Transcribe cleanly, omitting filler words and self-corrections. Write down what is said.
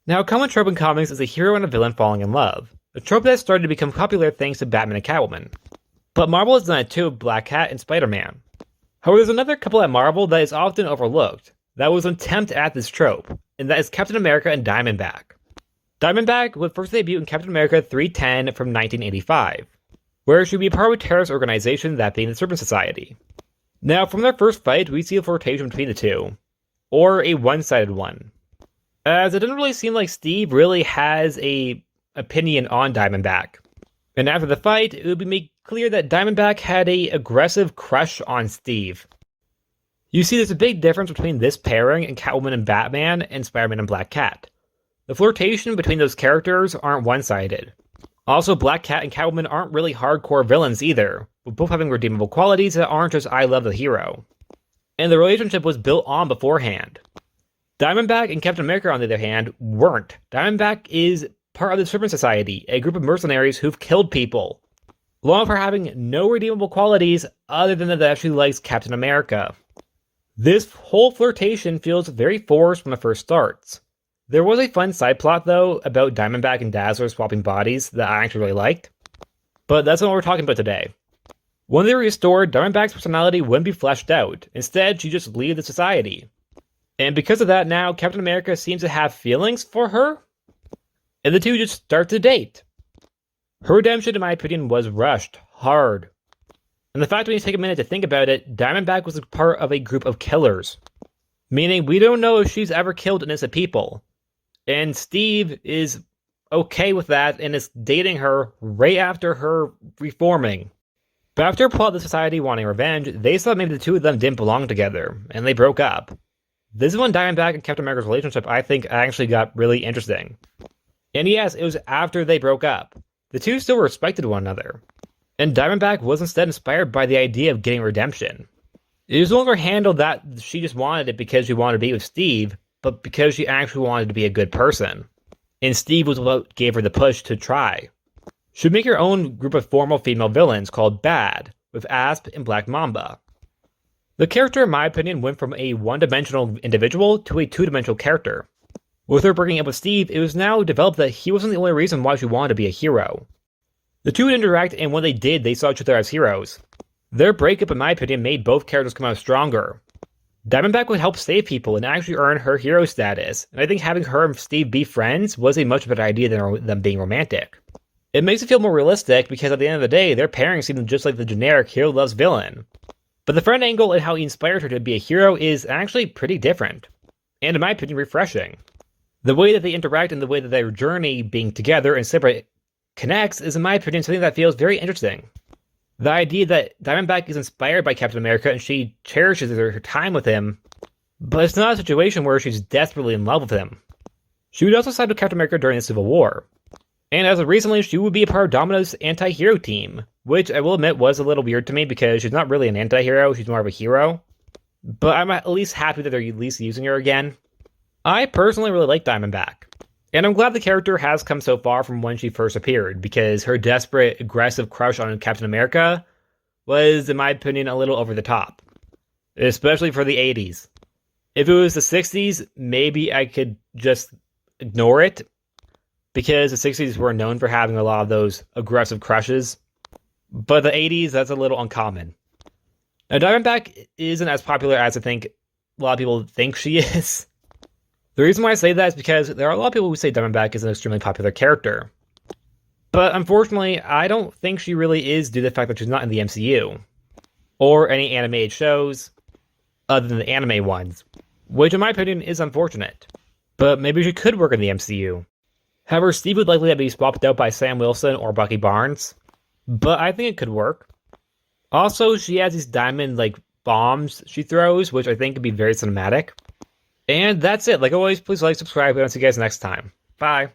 Now, a common trope in comics is a hero and a villain falling in love, a trope that started to become popular thanks to Batman and Catwoman. But Marvel has done it too with Black Cat and Spider-Man. However, there's another couple at Marvel that is often overlooked, that was an attempt at this trope, and that is Captain America and Diamondback. Diamondback would first debut in Captain America 310 from 1985, where she would be a part of a terrorist organization, that being the Serpent Society. Now, from their first fight, we see a flirtation between the two, or a one-sided one, as it doesn't really seem like Steve really has a opinion on Diamondback. And after the fight, it would be made clear that Diamondback had a aggressive crush on Steve. You see, there's a big difference between this pairing and Catwoman and Batman and Spider-Man and Black Cat. The flirtation between those characters aren't one-sided. Also, Black Cat and Catwoman aren't really hardcore villains either, with both having redeemable qualities that aren't just I love the hero. And the relationship was built on beforehand. Diamondback and Captain America, on the other hand, weren't. Diamondback is part of the Serpent Society, a group of mercenaries who've killed people, along with her having no redeemable qualities other than that she likes Captain America. This whole flirtation feels very forced when it first starts. There was a fun side plot, though, about Diamondback and Dazzler swapping bodies that I actually really liked. But that's not what we're talking about today. When they were restored, Diamondback's personality wouldn't be fleshed out. Instead, she'd just leave the society. And because of that, now Captain America seems to have feelings for her, and the two just start to date. Her redemption, in my opinion, was rushed hard. And the fact when you take a minute to think about it, Diamondback was a part of a group of killers. Meaning, we don't know if she's ever killed innocent people. And Steve is okay with that and is dating her right after her reforming. But after Plot the Society wanting revenge, they thought maybe the two of them didn't belong together, and they broke up. This is when Diamondback and Captain America's relationship, I think, actually got really interesting. And yes, it was after they broke up. The two still respected one another. And Diamondback was instead inspired by the idea of getting redemption. It was no longer handled that she just wanted it because she wanted to be with Steve, but because she actually wanted to be a good person. And Steve was what gave her the push to try. She'd make her own group of formal female villains called Bad, with Asp and Black Mamba. The character, in my opinion, went from a one-dimensional individual to a two-dimensional character. With her breaking up with Steve, it was now developed that he wasn't the only reason why she wanted to be a hero. The two would interact, and when they did, they saw each other as heroes. Their breakup, in my opinion, made both characters come out stronger. Diamondback would help save people and actually earn her hero status, and I think having her and Steve be friends was a much better idea than them being romantic. It makes it feel more realistic because at the end of the day, their pairing seemed just like the generic hero loves villain. But the friend angle and how he inspired her to be a hero is actually pretty different, and in my opinion, refreshing. The way that they interact and the way that their journey being together and separate connects is, in my opinion, something that feels very interesting. The idea that Diamondback is inspired by Captain America and she cherishes her time with him, but it's not a situation where she's desperately in love with him. She would also side with Captain America during the Civil War. And as of recently, she would be a part of Domino's anti-hero team, which I will admit was a little weird to me because she's not really an anti-hero, she's more of a hero. But I'm at least happy that they're at least using her again. I personally really like Diamondback. And I'm glad the character has come so far from when she first appeared, because her desperate, aggressive crush on Captain America was, in my opinion, a little over the top. Especially for the 80s. If it was the 60s, maybe I could just ignore it, because the 60s were known for having a lot of those aggressive crushes. But the 80s, that's a little uncommon. Now, Diamondback isn't as popular as I think a lot of people think she is. The reason why I say that is because there are a lot of people who say Diamondback is an extremely popular character. But unfortunately, I don't think she really is due to the fact that she's not in the MCU. Or any animated shows, other than the anime ones. Which in my opinion is unfortunate. But maybe she could work in the MCU. However, Steve would likely be swapped out by Sam Wilson or Bucky Barnes. But I think it could work. Also, she has these diamond, bombs she throws, which I think could be very cinematic. And that's it. Like always, please like, subscribe, and I'll see you guys next time. Bye.